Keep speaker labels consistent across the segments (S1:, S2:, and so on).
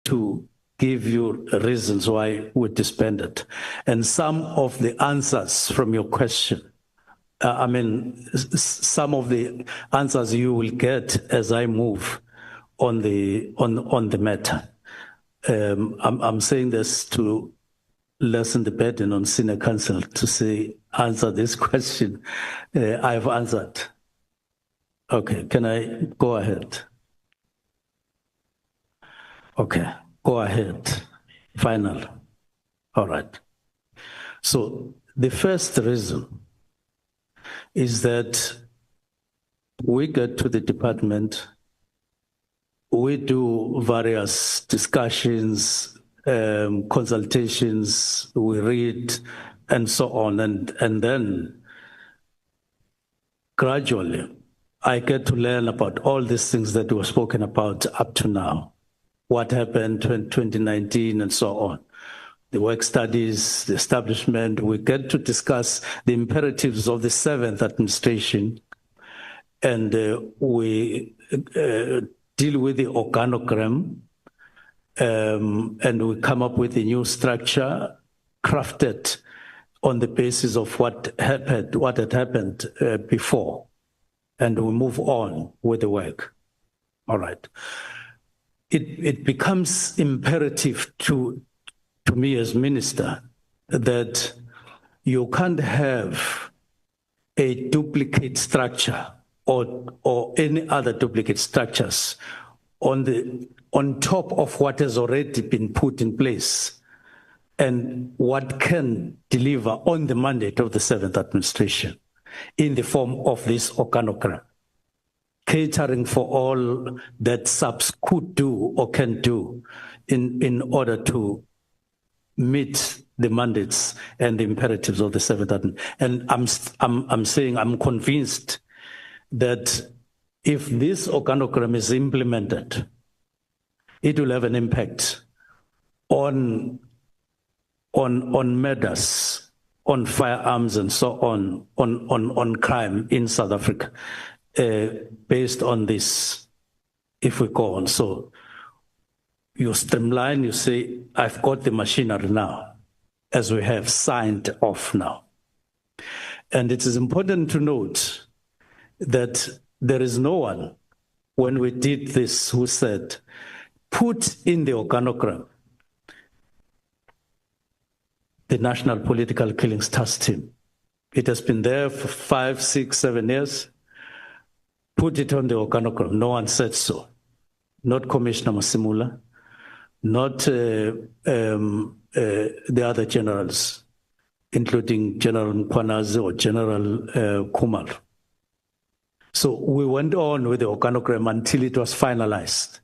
S1: to give you reasons why we disbanded. And some of the answers from your question, some of the answers you will get as I move on the matter. I'm saying this to lessen the burden on senior counsel to say, answer this question. I've answered. Okay, can I go ahead? Okay, go ahead. Final. All right. So the first reason is that we get to the department, we do various discussions, consultations, we read, and so on. And then gradually, I get to learn about all these things that were spoken about up to now. What happened in 2019 and so on. The work studies, the establishment, we get to discuss the imperatives of the 7th administration, and we deal with the organogram, and we come up with a new structure crafted on the basis of what had happened before, and we move on with the work. All right. It becomes imperative to me as minister that you can't have a duplicate structure or any other duplicate structures on top of what has already been put in place and what can deliver on the mandate of the 7th administration in the form of this organogram, catering for all that SAPS could do or can do in order to meet the mandates and the imperatives of the 7th administration. And I'm saying I'm convinced that if this organogram is implemented, it will have an impact on matters, on firearms and so on crime in South Africa, based on this, if we go on. So you streamline, you say, I've got the machinery now, as we have signed off now. And it is important to note that there is no one, when we did this, who said, put in the organogram the National Political Killings Task Team. It has been there for 5, 6, 7 years. Put it on the organogram. No one said so. Not Commissioner Masimula, not the other generals, including General Mkhwanazi or General Kumar. So we went on with the organogram until it was finalized.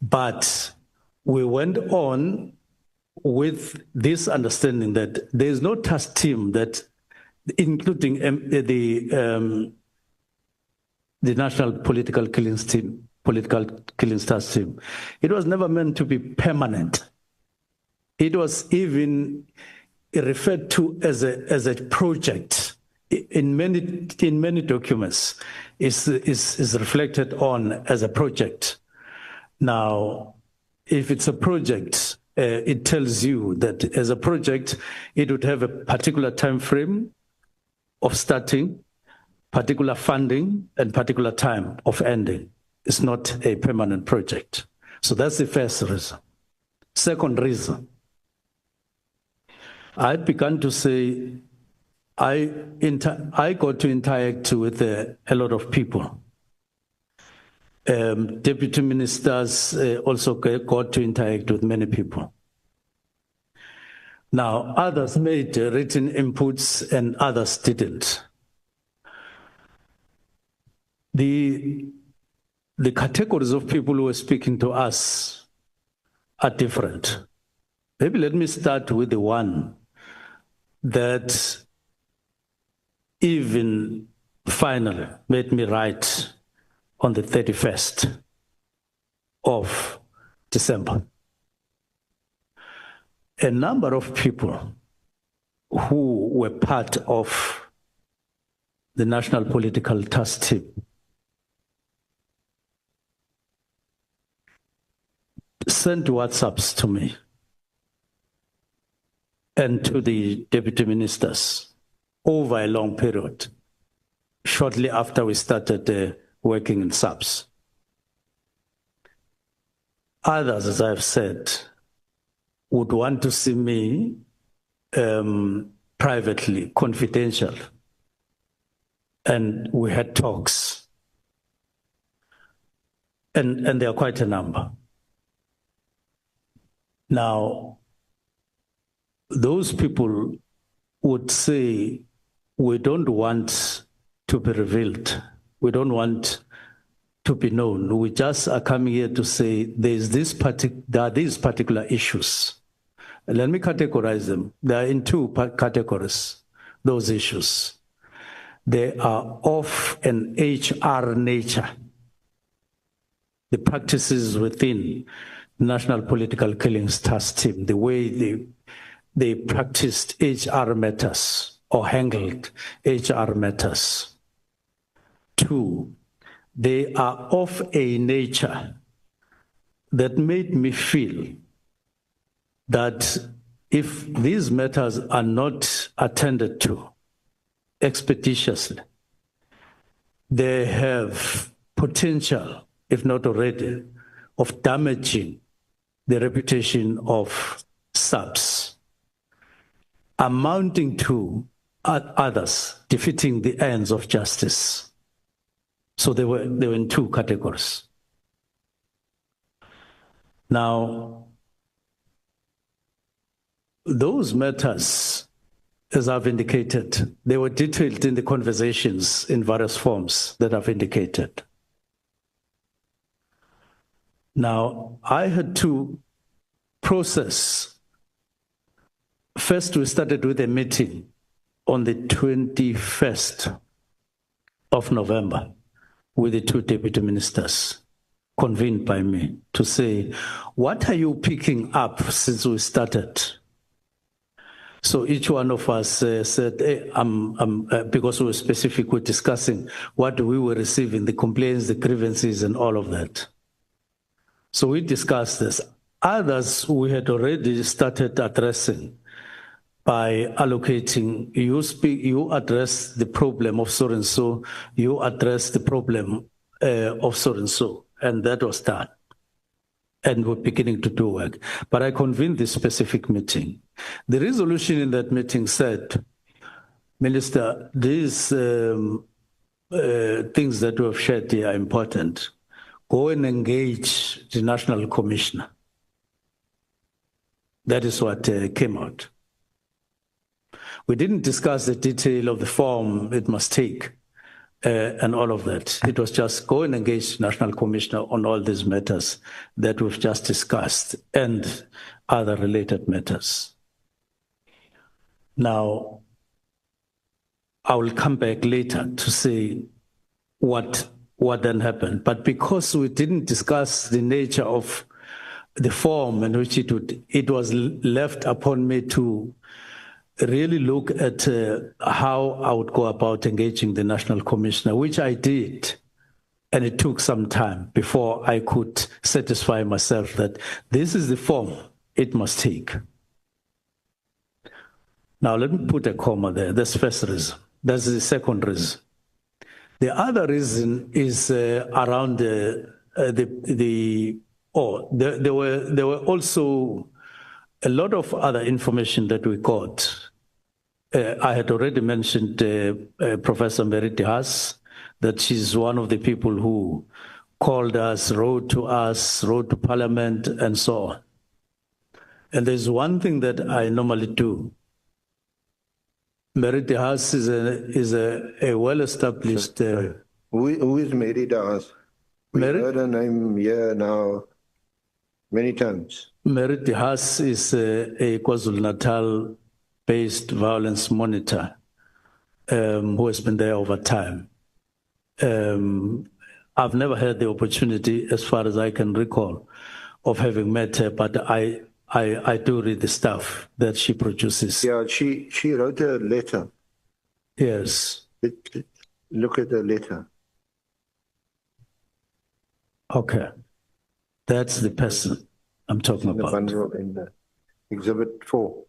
S1: But we went on with this understanding that there is no task team that, including the National Political Killings Team, Political Killings Task Team, it was never meant to be permanent. It was even referred to as a project. In many documents, is reflected on as a project. Now, if it's a project, it tells you that as a project, it would have a particular time frame of starting, particular funding, and particular time of ending. It's not a permanent project. So that's the first reason. Second reason, I began to say, I got to interact with a lot of people. Deputy ministers also got to interact with many people. Now, others made written inputs and others didn't. The categories of people who were speaking to us are different. Maybe let me start with the one that even finally made me write on the 31st of December. A number of people who were part of the National Political Task Team sent WhatsApps to me and to the deputy ministers over a long period, shortly after we started working in SAPS. Others, as I've said, would want to see me privately, confidential. And we had talks. And there are quite a number. Now, those people would say, we don't want to be revealed. We don't want to be known. We just are coming here to say there are these particular issues. Let me categorize them. They are in two categories, those issues. They are of an HR nature. The practices within National Political Killings Task Team, the way they practiced HR matters or handled HR matters. Two, they are of a nature that made me feel that if these matters are not attended to expeditiously, they have potential, if not already, of damaging the reputation of SAPS, amounting to others defeating the ends of justice. So they were in two categories. Now, those matters, as I've indicated, they were detailed in the conversations in various forms that I've indicated. Now, I had to process. First, we started with a meeting on the 21st of November with the two deputy ministers, convened by me, to say, what are you picking up since we started? So each one of us said, hey, because we were specific, we're discussing what we were receiving, the complaints, the grievances, and all of that. So we discussed this. Others we had already started addressing by allocating, you address the problem of so and so, you address the problem of so and so, and that was done. And we're beginning to do work. But I convened this specific meeting. The resolution in that meeting said, Minister, these things that we have shared here are important. Go and engage the National Commissioner. That is what came out. We didn't discuss the detail of the form it must take and all of that. It was just go and engage National Commissioner on all these matters that we've just discussed and other related matters. Now, I will come back later to say what then happened. But because we didn't discuss the nature of the form in which it was left upon me to really look at how I would go about engaging the National Commissioner, which I did. And it took some time before I could satisfy myself that this is the form it must take. Now, let me put a comma there. That's the first reason. That's the second reason. The other reason is around there were also a lot of other information that we got. I had already mentioned Professor Merit Haas, that she's one of the people who called us, wrote to Parliament, and so on. And there's one thing that I normally do. Merit Haas is a well-established...
S2: Who is Merit Haas? We've heard her name here now many times.
S1: Merit Haas is a KwaZulu-Natal-based violence monitor who has been there over time. I've never had the opportunity, as far as I can recall, of having met her, but I do read the stuff that she produces.
S2: Yeah, she wrote a letter.
S1: Yes.
S2: Look at the letter.
S1: Okay. That's the person. I'm talking
S2: in the
S1: about.
S2: bundle in the Exhibit 4.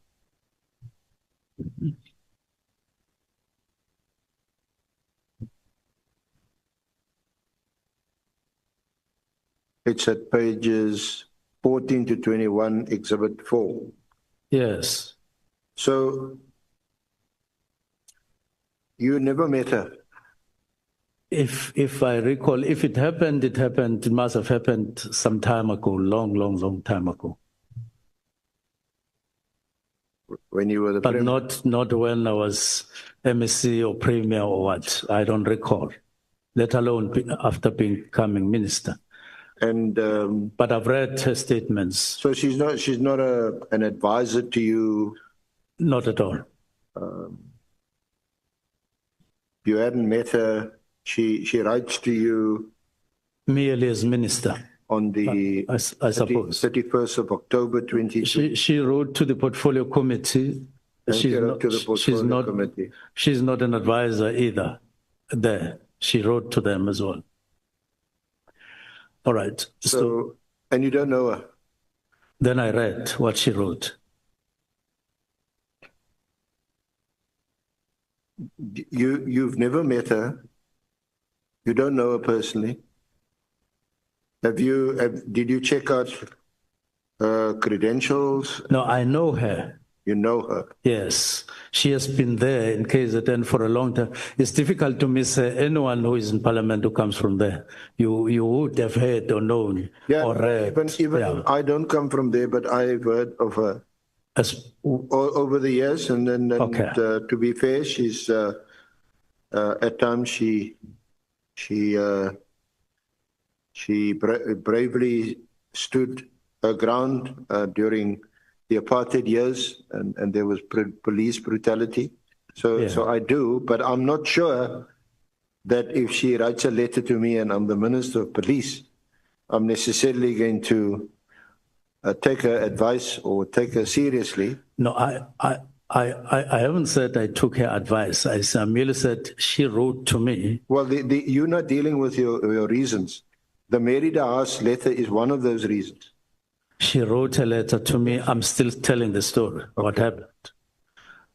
S2: It's at pages 14 to 21, Exhibit 4.
S1: Yes.
S2: So you never met her?
S1: If I recall, if it happened, it happened. It must have happened some time ago, long time ago.
S2: When you were the
S1: But
S2: Premier?
S1: not when I was MSc or Premier or what. I don't recall, let alone after becoming minister.
S2: And
S1: But I've read her statements.
S2: so she's not an advisor to you.
S1: Not at all.
S2: You hadn't met her. She writes to you
S1: Merely as minister,
S2: on the
S1: I suppose.
S2: 31st of October 22.
S1: She wrote to the portfolio committee.
S2: And she wrote to the portfolio committee.
S1: She's not an advisor either there. She wrote to them as well. All right.
S2: So, and you don't know her?
S1: Then I read what she wrote.
S2: You've never met her. You don't know her personally. Did you check out her credentials?
S1: No, I know her.
S2: You know her?
S1: Yes. She has been there in KZN for a long time. It's difficult to miss anyone who is in parliament who comes from there. You would have heard or known or read.
S2: Even I don't come from there, but I've heard of her over the years. And then
S1: okay.
S2: To be fair, she's at times she bravely stood her ground during the apartheid years, and there was police brutality. So I do, but I'm not sure that if she writes a letter to me and I'm the Minister of Police, I'm necessarily going to take her advice or take her seriously.
S1: No, I haven't said I took her advice. I merely said she wrote to me.
S2: Well, you're not dealing with your reasons. The Mary House letter is one of those reasons.
S1: She wrote a letter to me. I'm still telling the story, what happened.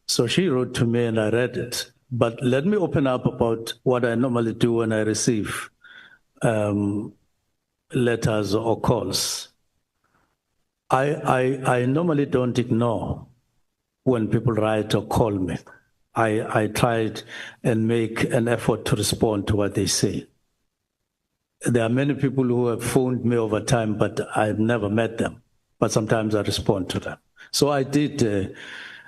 S1: So she wrote to me and I read it. But let me open up about what I normally do when I receive letters or calls. I normally don't ignore when people write or call me. I tried and make an effort to respond to what they say. There are many people who have phoned me over time, but I've never met them. But sometimes I respond to them. So I did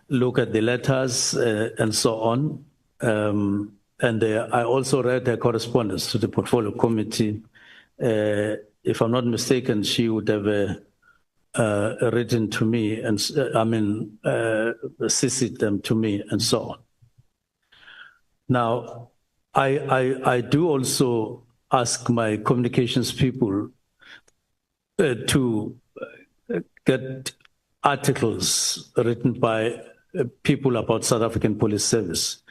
S1: look at the letters and so on. And I also read her correspondence to the portfolio committee. If I'm not mistaken, she would have written to me and CC'd them to me and so on. Now, I do also ask my communications people to get articles written by people about South African Police Service,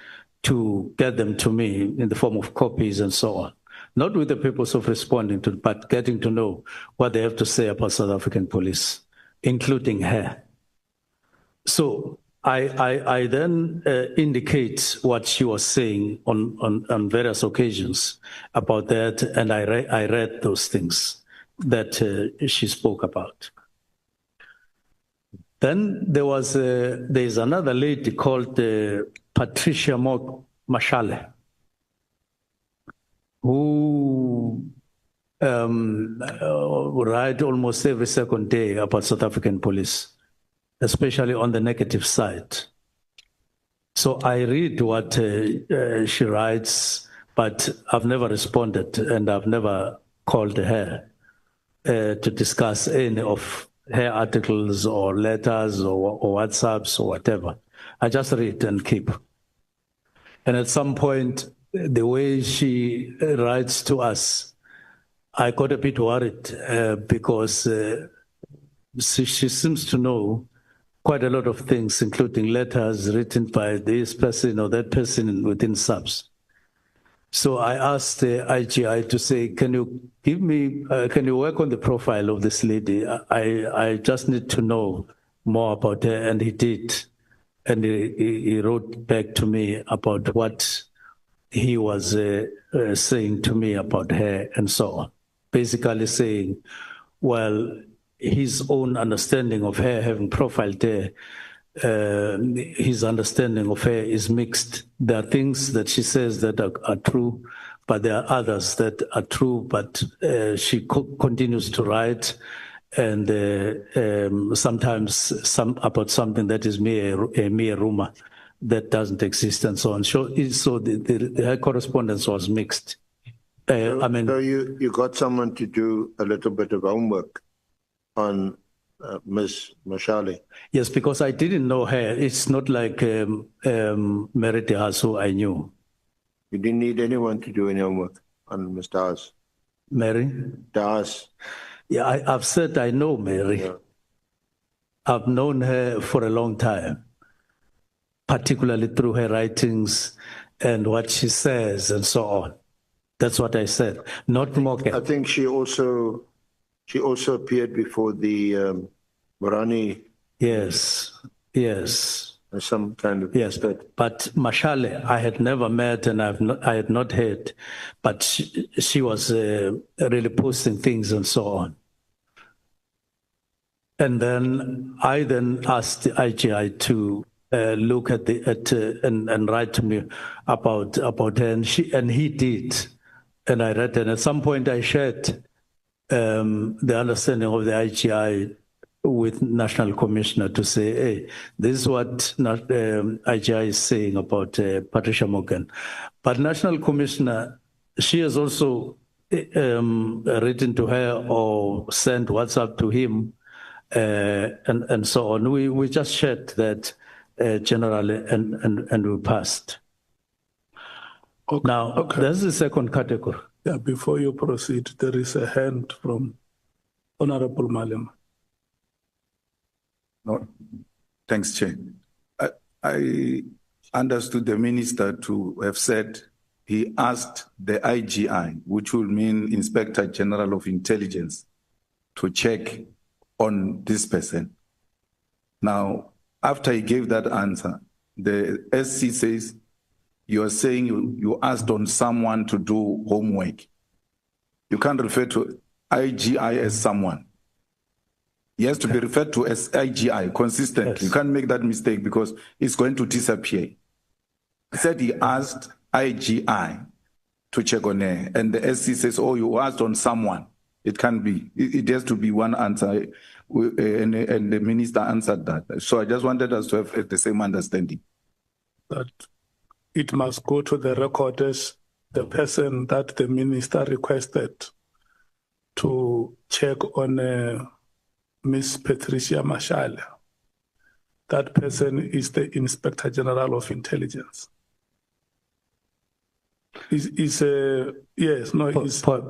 S1: to get them to me in the form of copies and so on. Not with the purpose of responding to, but getting to know what they have to say about South African police, including her. So I then indicate what she was saying on various occasions about that, and I read those things that she spoke about. Then there's another lady called Patricia Mashale, who write almost every second day about South African police, especially on the negative side. So I read what she writes, but I've never responded and I've never called her to discuss any of her articles or letters or WhatsApps or whatever. I just read and keep. And at some point, the way she writes to us, I got a bit worried because she seems to know quite a lot of things, including letters written by this person or that person within SAPS. So I asked the IGI to say, can you give me, can you work on the profile of this lady? I just need to know more about her. And he did. And he wrote back to me about what he was saying to me about her and so on. Basically saying, well, his own understanding of her, having profiled her, his understanding of her is mixed. There are things that she says that are true, but there are others that are true, but she continues to write, and sometimes about something that is a mere rumor that doesn't exist and so on. So her correspondence was mixed.
S2: So you got someone to do a little bit of homework on Ms. Mashale?
S1: Yes, because I didn't know her. It's not like Mary Dehas, who I knew.
S2: You didn't need anyone to do any homework on Ms. Dehas?
S1: Mary?
S2: Dehas.
S1: Yeah, I've said I know Mary. Yeah. I've known her for a long time, particularly through her writings and what she says and so on. That's what I said. Not Moke.
S2: I think she also appeared before the Morani.
S1: Yes, yes.
S2: Some kind of...
S1: Yes, but Mashale, I had never met and I had not heard, but she was really posting things and so on. And then I asked the IGI to look at and write to me about her, and he did, and I read it. And at some point, I shared the understanding of the IGI with National Commissioner to say, hey, this is what IGI is saying about Patricia Morgan. But National Commissioner, she has also written to her or sent WhatsApp to him and so on. We just shared that generally and we passed.
S3: Okay.
S1: Now, there's the second category.
S3: Yeah, before you proceed, there is a hand from Honorable Malema.
S4: No, thanks, Chair. I understood the minister to have said he asked the IGI, which will mean Inspector General of Intelligence, to check on this person. Now, after he gave that answer, the SC says, you are saying you asked on someone to do homework. You can't refer to IGI as someone. He has to be referred to as IGI consistently. Yes. You can't make that mistake because it's going to disappear. He said he asked IGI to check on her, and the SC says, oh, you asked on someone. It can't be. It has to be one answer, and the minister answered that. So I just wanted us to have the same understanding.
S3: That it must go to the record as the person that the minister requested to check on Miss Patricia Mashale. That person is the Inspector General of Intelligence.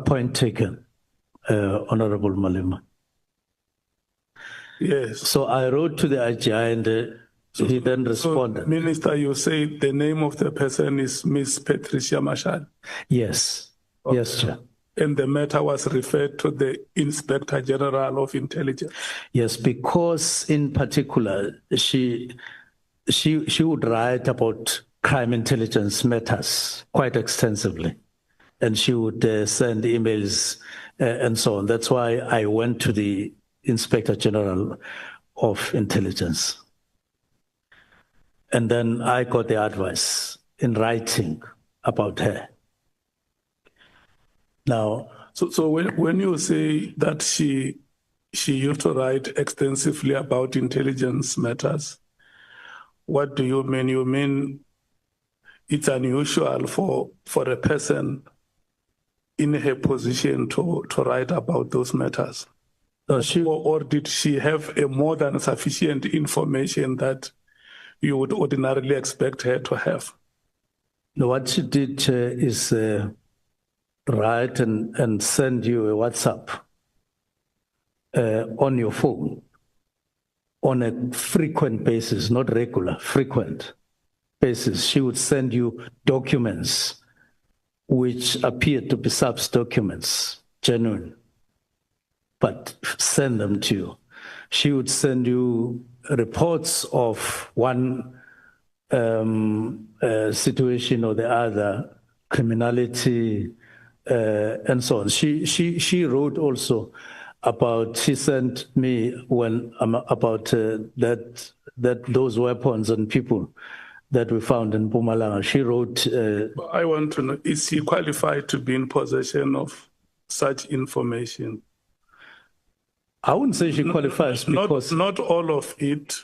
S1: Point taken, Honorable Malema.
S3: Yes.
S1: So I wrote to the IGI and he then responded.
S3: So, Minister, you say the name of the person is Miss Patricia Mashale?
S1: Yes. Okay. Yes, Chair.
S3: And the matter was referred to the Inspector General of Intelligence?
S1: Yes, because in particular, she would write about crime intelligence matters quite extensively. And she would send emails and so on. That's why I went to the Inspector General of Intelligence. And then I got the advice in writing about her. Now,
S3: so when you say that she used to write extensively about intelligence matters, what do you mean? You mean it's unusual for a person in her position to write about those matters? Or did she have a more than sufficient information that you would ordinarily expect her to have?
S1: No, what she did is write and send you a WhatsApp on your phone on a frequent basis, not regular, frequent basis. She would send you documents which appeared to be SAPS documents, genuine, but send them to you. She would send you reports of one situation or the other, criminality, and so on. She wrote also about, she sent me when about that those weapons and people that we found in Mpumalanga. She wrote.
S3: I want to know, is she qualified to be in possession of such information?
S1: I wouldn't say she qualifies because
S3: not all of it.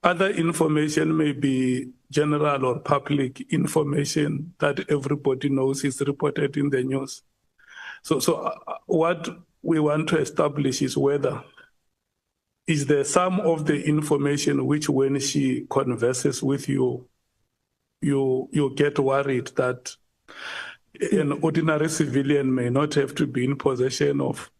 S3: Other information may be general or public information that everybody knows is reported in the news. So what we want to establish is whether is there some of the information which, when she converses with you, you get worried that an ordinary civilian may not have to be in possession of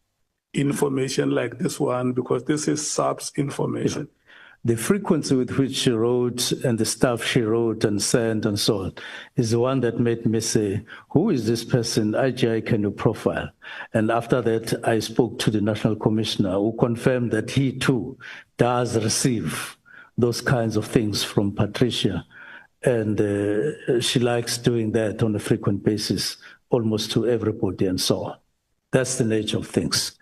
S3: information like this one, because this is SAPS information.
S1: Yeah. The frequency with which she wrote and the stuff she wrote and sent and so on is the one that made me say, who is this person? IGI, can you profile? And after that, I spoke to the National Commissioner, who confirmed that he too does receive those kinds of things from Patricia. And she likes doing that on a frequent basis, almost to everybody and so on. That's the nature of things.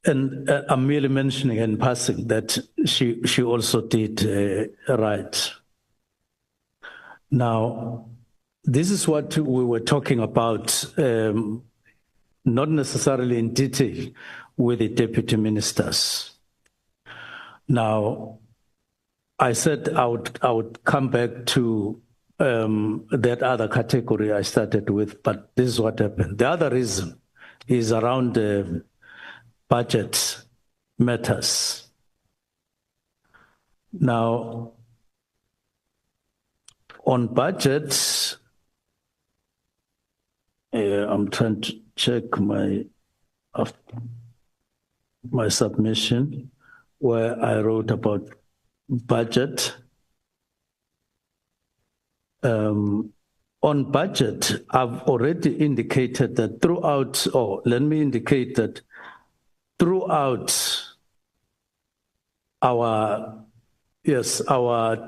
S1: And I'm merely mentioning in passing that she also did write. Now, this is what we were talking about, not necessarily in detail with the deputy ministers. Now, I said I would come back to that other category I started with, but this is what happened. The other reason is around budget matters. Now, on budget, I'm trying to check my submission where I wrote about budget. On budget, I've already indicated that throughout, let me indicate that throughout our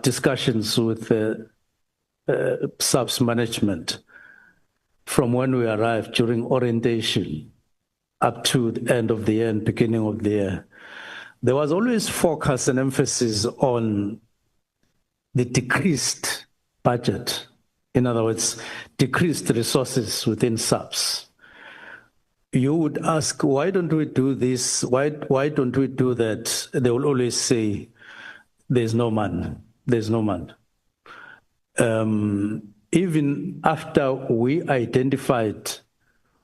S1: discussions with SAPS management, from when we arrived during orientation up to the end of the year and beginning of the year, there was always focus and emphasis on the decreased budget. In other words, decreased resources within SAPS. You would ask, why don't we do this? Why don't we do that? They will always say, there's no money. There's no money. Even after we identified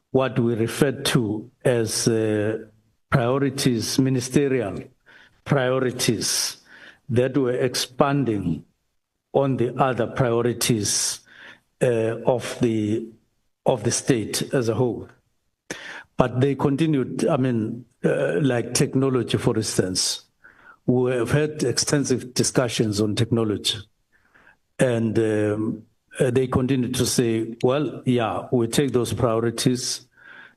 S1: what we referred to as priorities, ministerial priorities that were expanding on the other priorities of the state as a whole. But they continued, like technology, for instance. We have had extensive discussions on technology. And they continued to say, well, yeah, we take those priorities,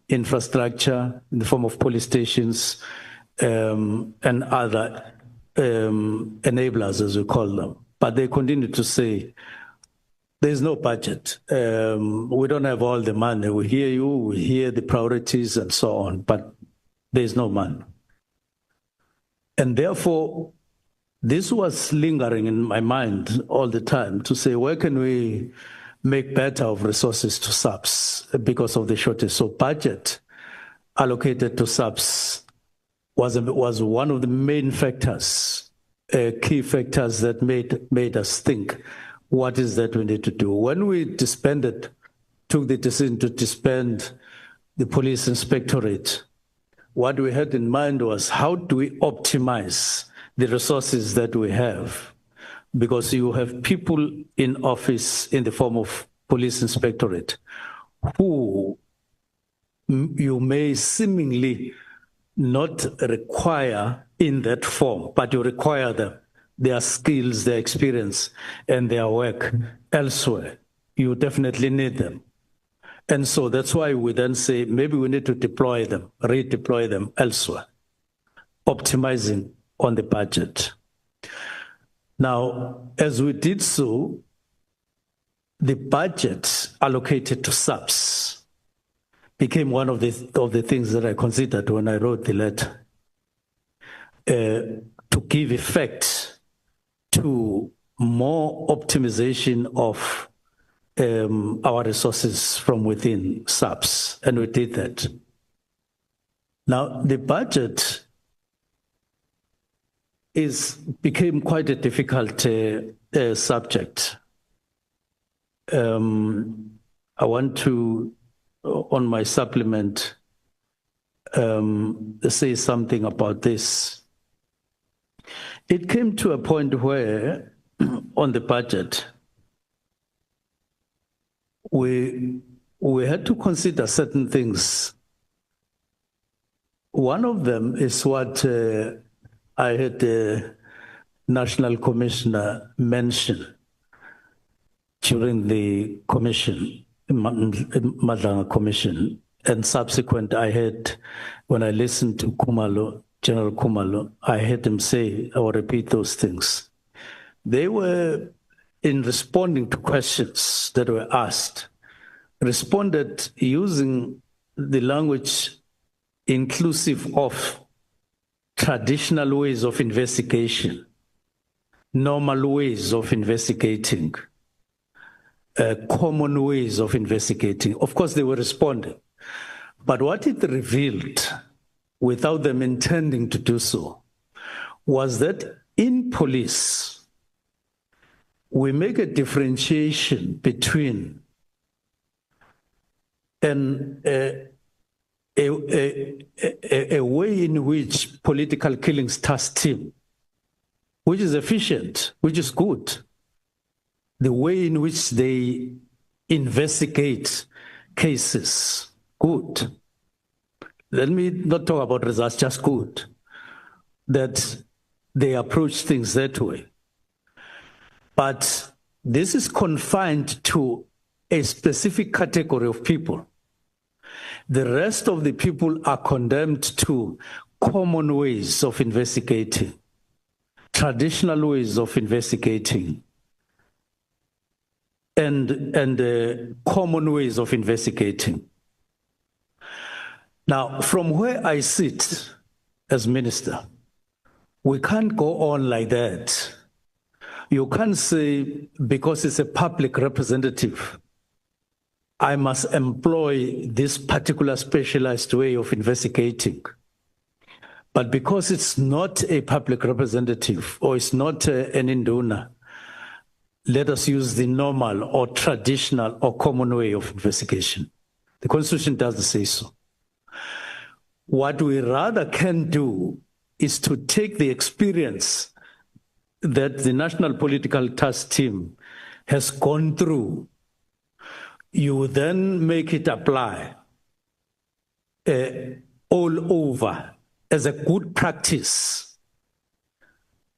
S1: infrastructure in the form of police stations and other enablers, as we call them. But they continue to say, there's no budget. We don't have all the money. We hear you, we hear the priorities and so on, but there's no money. And therefore, this was lingering in my mind all the time to say, where can we make better of resources to SAPS because of the shortage? So budget allocated to SAPS was one of the main factors, key factors that made us think, what is that we need to do? When we disbanded, took the decision to disband the police inspectorate, what we had in mind was, how do we optimize the resources that we have? Because you have people in office in the form of police inspectorate who you may seemingly not require in that form, but you require them, their skills, their experience, and their work elsewhere. You definitely need them. And so that's why we then say maybe we need to redeploy them elsewhere, optimizing on the budget. Now, as we did so, the budget allocated to subs became one of the things that I considered when I wrote the letter, to give effect to more optimization of our resources from within subs, and we did that. Now, the budget became quite a difficult subject. I want to, on my supplement, say something about this. It came to a point where, on the budget, we had to consider certain things. One of them is what I had the National Commissioner mention during the commission, Madlanga Commission, and subsequent I heard, when I listened to Kumalo, General Kumalo, I heard him say, I will repeat those things. They were, in responding to questions that were asked, responded using the language inclusive of traditional ways of investigation, normal ways of investigating, common ways of investigating. Of course, they were responding. But what it revealed, without them intending to do so, was that in police, we make a differentiation between a way in which political killings task team, which is efficient, which is good, the way in which they investigate cases, good. Let me not talk about results, just good, that they approach things that way. But this is confined to a specific category of people. The rest of the people are condemned to common ways of investigating, traditional ways of investigating, and common ways of investigating. Now, from where I sit as minister, we can't go on like that. You can't say, because it's a public representative, I must employ this particular specialized way of investigating. But because it's not a public representative or it's not an induna, let us use the normal or traditional or common way of investigation. The Constitution doesn't say so. What we rather can do is to take the experience that the National Political Task Team has gone through. You then make it apply all over as a good practice,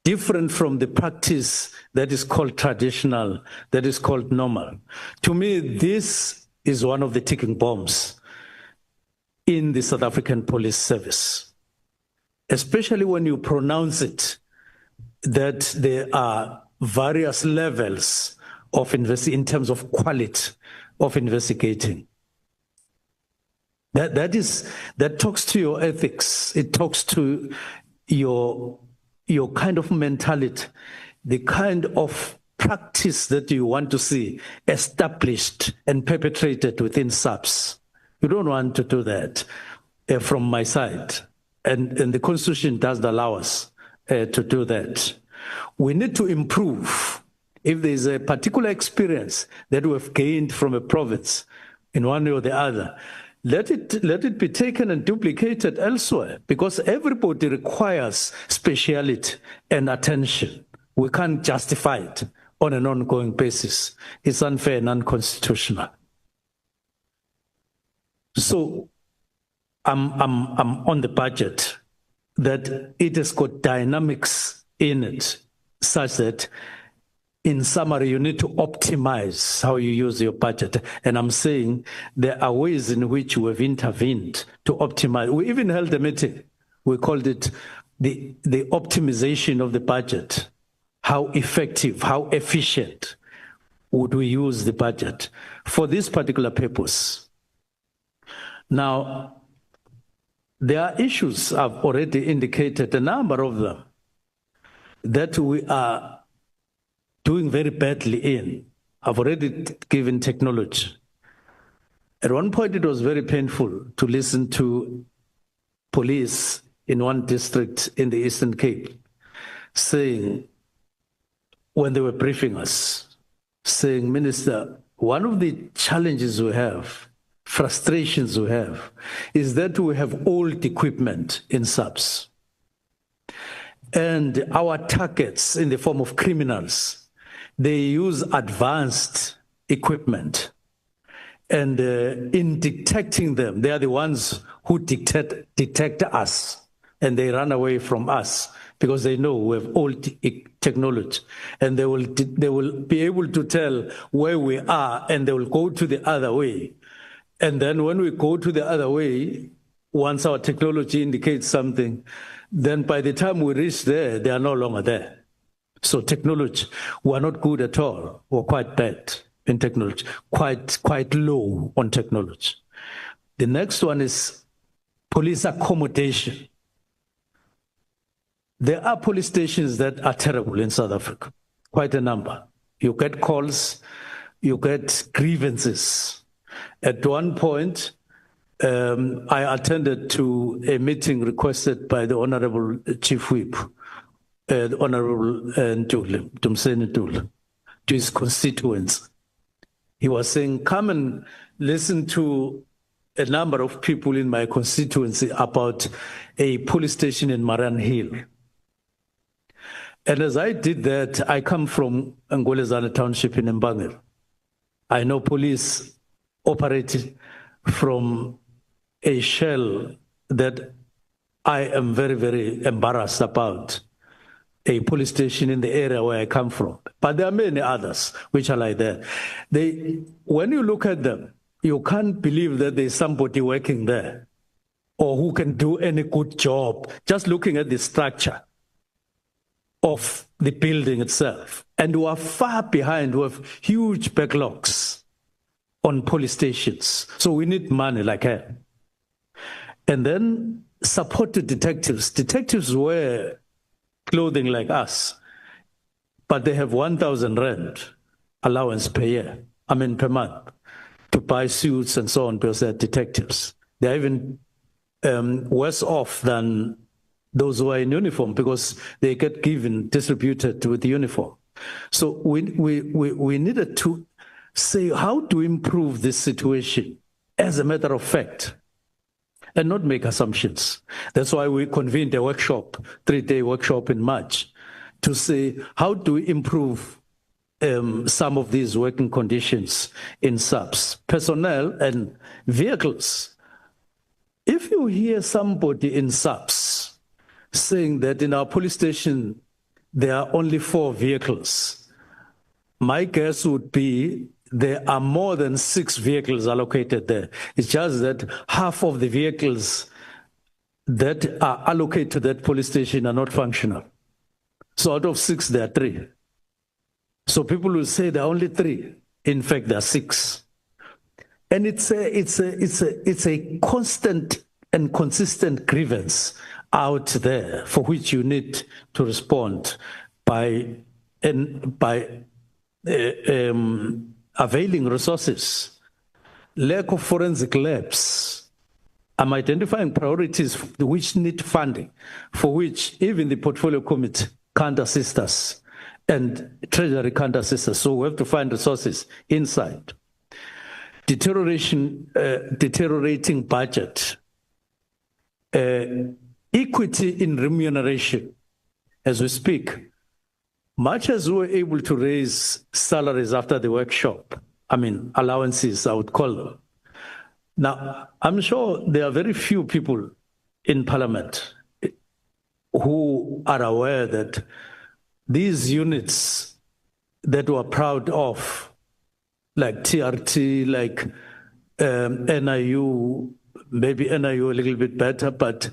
S1: different from the practice that is called traditional, that is called normal. To me, this is one of the ticking bombs in the South African Police Service, especially when you pronounce it that there are various levels of in terms of quality of investigating. That talks to your ethics. It talks to your kind of mentality, the kind of practice that you want to see established and perpetrated within SAPS. You don't want to do that from my side. And the Constitution doesn't allow us to do that. We need to improve. If there's a particular experience that we've gained from a province in one way or the other, let it be taken and duplicated elsewhere, because everybody requires speciality and attention. We can't justify it on an ongoing basis. It's unfair and unconstitutional. So I'm on the budget that it has got dynamics in it such that in summary, you need to optimize how you use your budget. And I'm saying there are ways in which we have intervened to optimize. We even held a meeting. We called it the optimization of the budget. How effective, how efficient would we use the budget for this particular purpose? Now, there are issues I've already indicated, a number of them, that we are doing very badly in. I've already given technology. At one point, it was very painful to listen to police in one district in the Eastern Cape saying, when they were briefing us, saying, Minister, one of the challenges we have, frustrations we have, is that we have old equipment in subs. And our targets in the form of criminals, they use advanced equipment. And in detecting them, they are the ones who detect us, and they run away from us because they know we have old technology, and they will be able to tell where we are, and they will go to the other way. And then when we go to the other way, once our technology indicates something, then by the time we reach there, they are no longer there. So technology, we're not good at all. We're quite bad in technology, quite low on technology. The next one is police accommodation. There are police stations that are terrible in South Africa, quite a number. You get calls, you get grievances. At one point, I attended to a meeting requested by the Honorable Chief Whip, the Honorable Ntuli, to his constituents. He was saying, come and listen to a number of people in my constituency about a police station in Maran Hill. And as I did that, I come from Ngolezana Township in Mbangel. I know police operated from a shell that I am very, very embarrassed about, a police station in the area where I come from. But there are many others which are like that. When you look at them, you can't believe that there's somebody working there or who can do any good job, just looking at the structure of the building itself. And we are far behind. We have huge backlogs on police stations. So we need money like that. And then support to detectives. Detectives wear clothing like us, but they have 1,000 rand allowance per year, per month, to buy suits and so on because they're detectives. They're even worse off than those who are in uniform because they get distributed with the uniform. So we needed to say, how to improve this situation as a matter of fact and not make assumptions. That's why we convened a workshop, 3-day workshop in March, to say, how do we improve some of these working conditions in subs, personnel and vehicles. If you hear somebody in subs saying that in our police station, there are only 4 vehicles, my guess would be there are more than 6 vehicles allocated there. It's just that half of the vehicles that are allocated to that police station are not functional. So out of 6, there are 3. So people will say there are only 3. In fact, there are 6. And it's a constant and consistent grievance out there for which you need to respond by availing resources, lack of forensic labs. I'm identifying priorities which need funding, for which even the portfolio committee can't assist us and Treasury can't assist us. So we have to find resources inside. Deteriorating budget, equity in remuneration. As we speak, much as we were able to raise salaries after the workshop, allowances, I would call them. Now, I'm sure there are very few people in Parliament who are aware that these units that we're proud of, like TRT, like NIU, maybe NIU a little bit better, but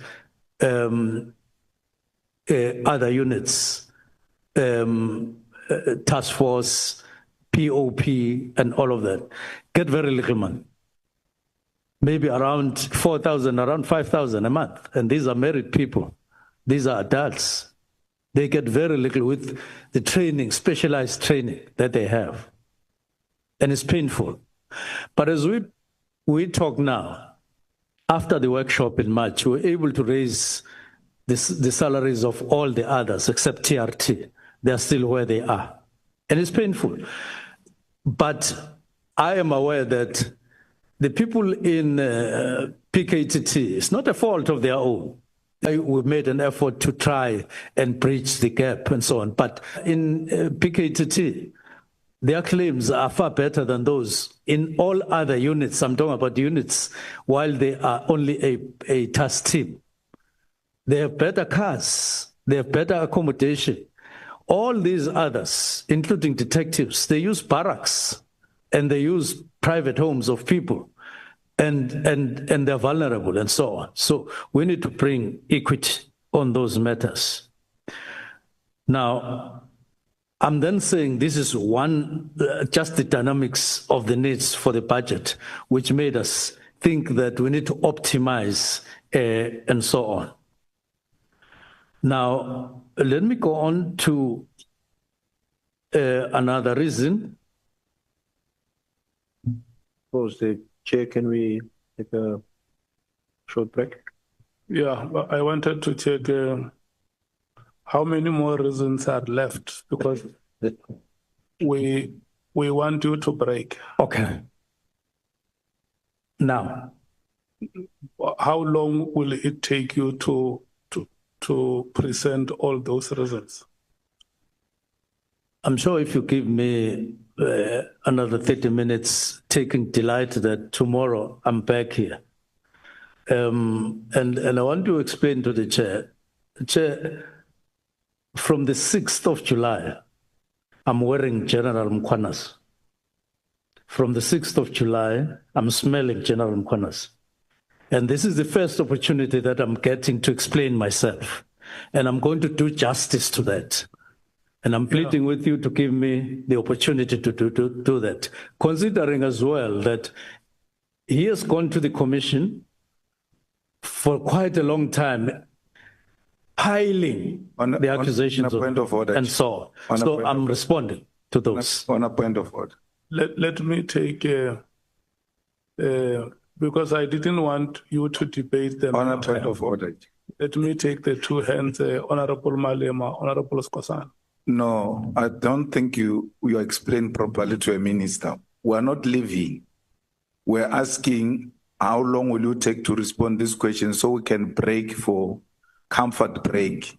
S1: other units, task force, POP, and all of that, get very little money. Maybe around 4,000, around 5,000 a month. And these are married people. These are adults. They get very little with the training, specialized training that they have. And it's painful. But as we talk now, after the workshop in March, we were able to raise the salaries of all the others except TRT. They're still where they are. And it's painful. But I am aware that the people in PKTT, it's not a fault of their own. We made an effort to try and bridge the gap and so on. But in PKTT, their claims are far better than those in all other units. I'm talking about units while they are only a task team. They have better cars. They have better accommodation. All these others, including detectives, they use barracks and they use private homes of people. And they're vulnerable and so on. So we need to bring equity on those matters. Now, I'm then saying this is one, just the dynamics of the needs for the budget, which made us think that we need to optimize and so on. Now, let me go on to another reason.
S2: Suppose the Chair, can we take a short break?
S3: Yeah, but I wanted to check how many more reasons are left, because we want you to break.
S1: Okay. Now,
S3: how long will it take you to present all those reasons?
S1: I'm sure if you give me another 30 minutes, taking delight that tomorrow I'm back here. And I want to explain to the Chair, from the 6th of July, I'm wearing General Mchunu. From the 6th of July, I'm smelling General Mchunu. And this is the first opportunity that I'm getting to explain myself. And I'm going to do justice to that. And I'm pleading with you to give me the opportunity to do that, considering as well that he has gone to the commission for quite a long time, piling the accusations
S4: on a point of order,
S1: and so on. So I'm responding to those.
S4: On a point of order.
S3: Let me take, because I didn't want you to debate them.
S4: On a point of order.
S3: Let me take the two hands, Honorable Malema, Honorable Skosan.
S4: No, I don't think you explained properly to a minister. We're not leaving. We're asking how long will you take to respond to this question so we can break for comfort break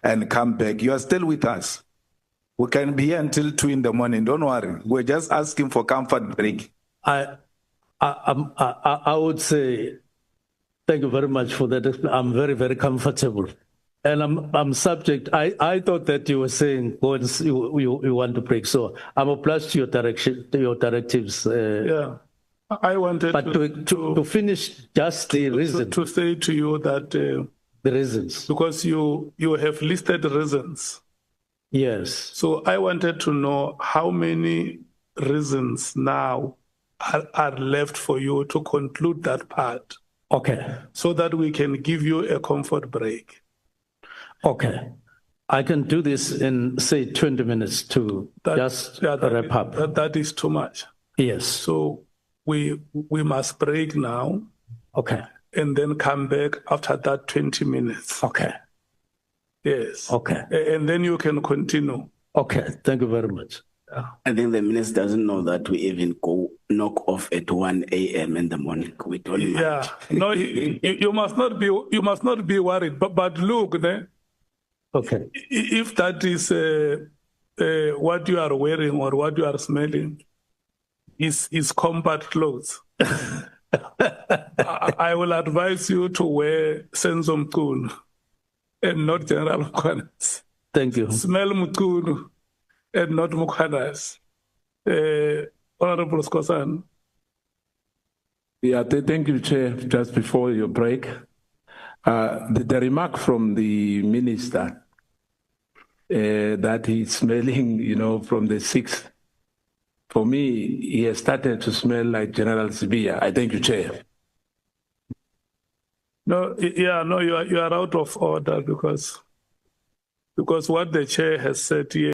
S4: and come back. You are still with us. We can be here until 2 in the morning. Don't worry. We're just asking for comfort break.
S1: I would say, thank you very much for that. I'm very, very comfortable. And I'm subject. I thought that you were saying once you want to break. So I'm obliged to your direction, to your directives.
S3: Yeah, I wanted
S1: but to finish just the reason.
S3: To say to you that
S1: the reasons,
S3: because you have listed reasons.
S1: Yes.
S3: So I wanted to know how many reasons now are left for you to conclude that part.
S1: Okay.
S3: So that we can give you a comfort break.
S1: Okay. I can do this in, say, 20 minutes to wrap up.
S3: That is too much.
S1: Yes.
S3: So we must break now.
S1: Okay.
S3: And then come back after that 20 minutes.
S1: Okay.
S3: Yes.
S1: Okay.
S3: And then you can continue.
S1: Okay. Thank you very much.
S5: I think the minister doesn't know that we even go knock off at 1 a.m. in the morning. We don't mind.
S3: Yeah. No, you must not be worried. But look,
S1: okay.
S3: If that is what you are wearing or what you are smelling is combat clothes, I will advise you to wear Senzo Mchunu and not General Mchunu.
S1: Thank you.
S3: Smell Mchunu and not Mukhanas. Honorable Skosan.
S6: Yeah, thank you, Chair. Just before your break, the remark from the minister that he's smelling, from the 6th, for me, he has started to smell like General Sibia. I thank you, Chair.
S3: No, you are out of order because what the chair has said here